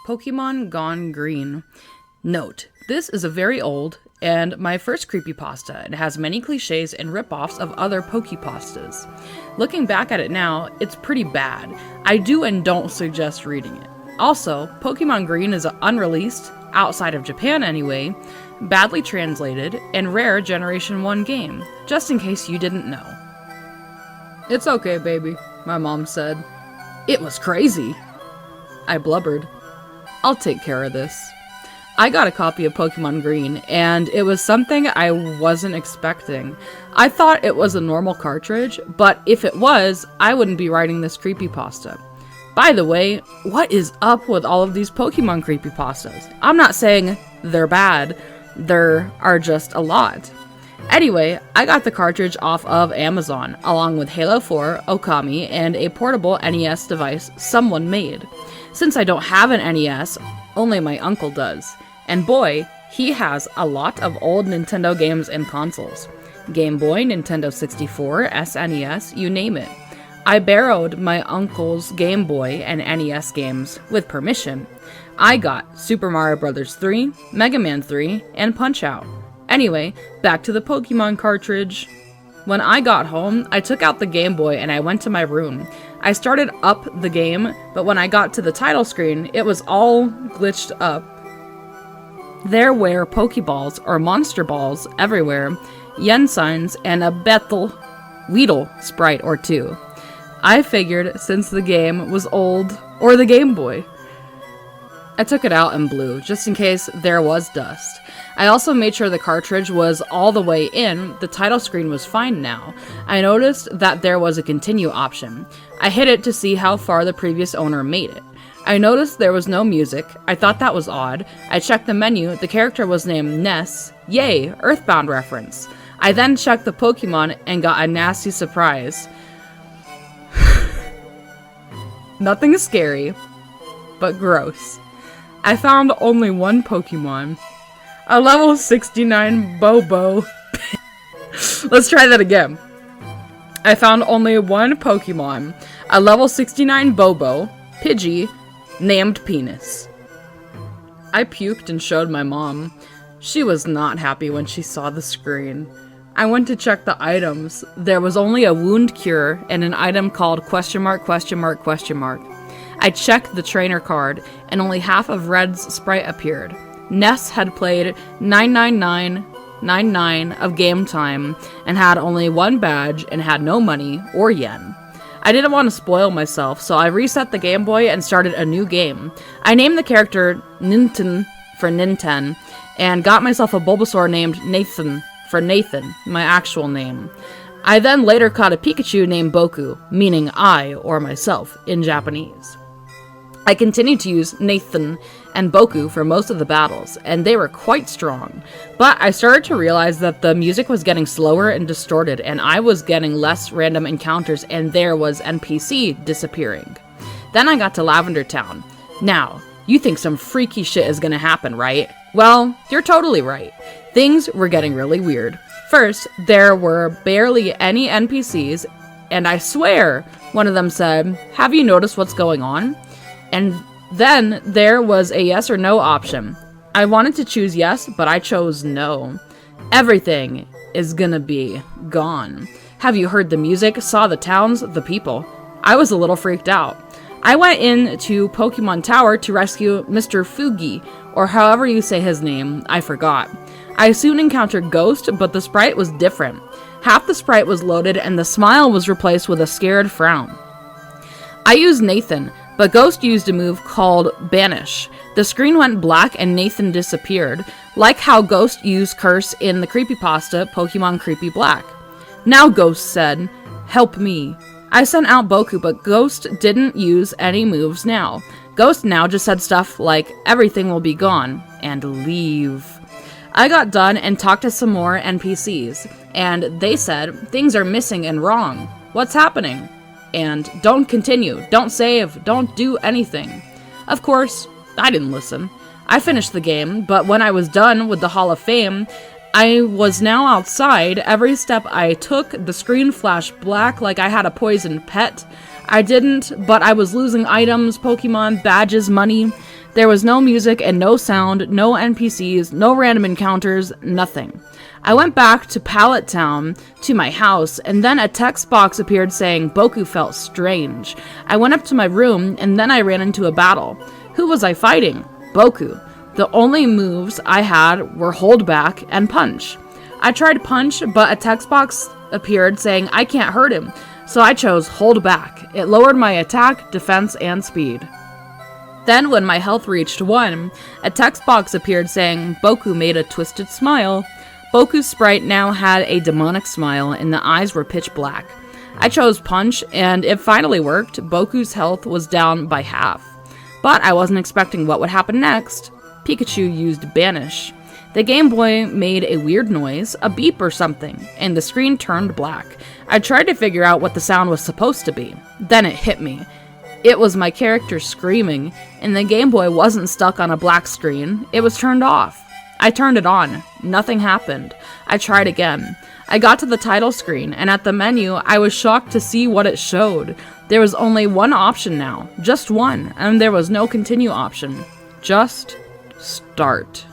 Pokemon Gone Green. Note, this is a very old and my first creepypasta. It has many cliches and ripoffs of other Pokepastas. Looking back at it now, it's pretty bad. I do and don't suggest reading it. Also, Pokemon Green is an unreleased, outside of Japan anyway, badly translated, and rare Generation 1 game, just in case you didn't know. "It's okay, baby," my mom said. "It was crazy." I blubbered. "I'll take care of this." I got a copy of Pokemon Green, and it was something I wasn't expecting. I thought it was a normal cartridge, but if it was, I wouldn't be writing this creepypasta. By the way, what is up with all of these Pokemon creepypastas? I'm not saying they're bad, there are just a lot. Anyway, I got the cartridge off of Amazon, along with Halo 4, Okami, and a portable NES device someone made. Since I don't have an NES, only my uncle does. And boy, he has a lot of old Nintendo games and consoles. Game Boy, Nintendo 64, SNES, you name it. I borrowed my uncle's Game Boy and NES games, with permission. I got Super Mario Bros. 3, Mega Man 3, and Punch-Out! Anyway, back to the Pokemon cartridge. When I got home, I took out the Game Boy and I went to my room. I started up the game, but when I got to the title screen, it was all glitched up. There were Pokeballs or Monster Balls everywhere, yen signs, and a Weedle sprite or two. I figured since the game was old, or the Game Boy. I took it out in blue, just in case there was dust. I also made sure the cartridge was all the way in, the title screen was fine now. I noticed that there was a continue option. I hit it to see how far the previous owner made it. I noticed there was no music. I thought that was odd. I checked the menu, the character was named Ness. Yay, Earthbound reference. I then checked the Pokemon and got a nasty surprise. Nothing scary, but gross. I found only one Pokemon. A level 69 Bobo. Let's try that again. I found only one Pokemon. A level 69 Bobo, Pidgey, named Penis. I puked and showed my mom. She was not happy when she saw the screen. I went to check the items. There was only a wound cure and an item called ? I checked the trainer card, and only half of Red's sprite appeared. Ness had played 99999 of game time, and had only one badge, and had no money, or yen. I didn't want to spoil myself, so I reset the Game Boy and started a new game. I named the character Ninten for Ninten, and got myself a Bulbasaur named Nathan for Nathan, my actual name. I then later caught a Pikachu named Boku, meaning I, or myself, in Japanese. I continued to use Nathan and Boku for most of the battles, and they were quite strong. But I started to realize that the music was getting slower and distorted, and I was getting less random encounters, and there was NPC disappearing. Then I got to Lavender Town. Now, you think some freaky shit is gonna happen, right? Well, you're totally right. Things were getting really weird. First, there were barely any NPCs, and I swear one of them said, "Have you noticed what's going on?" And then there was a yes or no option. I wanted to choose yes, but I chose no. Everything is gonna be gone. Have you heard the music, saw the towns, the people? I was a little freaked out. I went into Pokemon Tower to rescue Mr. Fugi, or however you say his name, I forgot. I soon encountered Ghost, but the sprite was different. Half the sprite was loaded and the smile was replaced with a scared frown. I used Nathan, but Ghost used a move called Banish. The screen went black and Nathan disappeared, like how Ghost used Curse in the creepypasta Pokemon Creepy Black. Now Ghost said, "Help me." I sent out Boku, but Ghost didn't use any moves now. Ghost now just said stuff like, "Everything will be gone," and leave. I got done and talked to some more NPCs, and they said, "Things are missing and wrong. What's happening?" And "Don't continue, don't save, don't do anything." Of course, I didn't listen. I finished the game, but when I was done with the Hall of Fame, I was now outside. Every step I took, the screen flashed black like I had a poisoned pet. I didn't, but I was losing items, Pokemon, badges, money. There was no music and no sound, no NPCs, no random encounters, nothing. I went back to Pallet Town, to my house, and then a text box appeared saying Boku felt strange. I went up to my room, and then I ran into a battle. Who was I fighting? Boku. The only moves I had were hold back and punch. I tried punch, but a text box appeared saying I can't hurt him, so I chose hold back. It lowered my attack, defense, and speed. Then when my health reached 1, a text box appeared saying Boku made a twisted smile. Boku's sprite now had a demonic smile and the eyes were pitch black. I chose punch and it finally worked. Boku's health was down by half. But I wasn't expecting what would happen next. Pikachu used banish. The Game Boy made a weird noise, a beep or something, and the screen turned black. I tried to figure out what the sound was supposed to be. Then it hit me. It was my character screaming, and the Game Boy wasn't stuck on a black screen. It was turned off. I turned it on. Nothing happened. I tried again. I got to the title screen, and at the menu, I was shocked to see what it showed. There was only one option now. Just one. And there was no continue option. Just start.